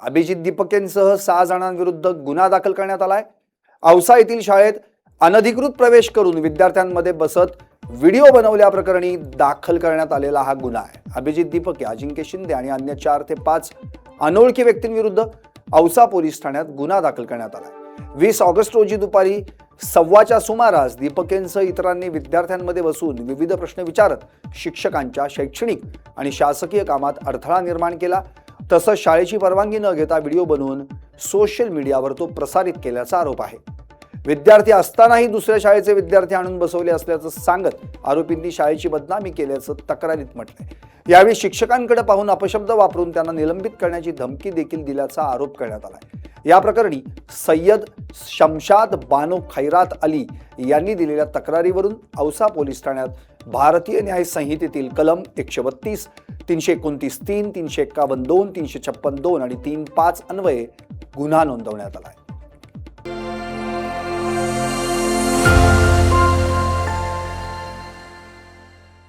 अभिजित दीपकेंसह 6 जणांविरुद्ध गुन्हा दाखल करण्यात आलाय। औसा येथील शाळेत अनधिकृत प्रवेश करून विद्यार्थ्यांमध्ये बसत व्हिडिओ बनवल्याप्रकरणी दाखल करण्यात आलेला हा गुन्हा आहे। अभिजित दीपके, अजिंक्य शिंदे आणि अन्य 4 ते 5 अनोळखी व्यक्तींविरुद्ध औसा पोलीस ठाण्यात गुन्हा दाखल करण्यात आला। 20 ऑगस्ट रोजी दुपारी 1:15च्या सुमारास दीपकेंसह इतरांनी विद्यार्थ्यांमध्ये बसून विविध प्रश्न विचारत शिक्षकांच्या शैक्षणिक आणि शासकीय कामात अडथळा निर्माण केला। तसंच शाळेची परवानगी न घेता व्हिडिओ बनवून सोशल मीडियावर तो प्रसारित केल्याचा आरोप आहे। विद्यार्थी असतानाही दुसऱ्या शाळेचे विद्यार्थी आणून बसवले असल्याचं सांगत आरोपींनी शाळेची बदनामी केल्याचं तक्रारीत म्हटलंय। यावेळी शिक्षकांकडे पाहून अपशब्द वापरून त्यांना निलंबित करण्याची धमकी देखील दिल्याचा आरोप करण्यात आलाय। या प्रकरणी सय्यद शमशाद बानो खैरात अली यांनी दिलेल्या तक्रारीवरून औसा पोलीस ठाण्यात भारतीय न्याय संहितेतील कलम 132, 329(3), 351(2), 356(2) आणि 3(5) अन्वये गुन्हा नोंदवण्यात आलाय।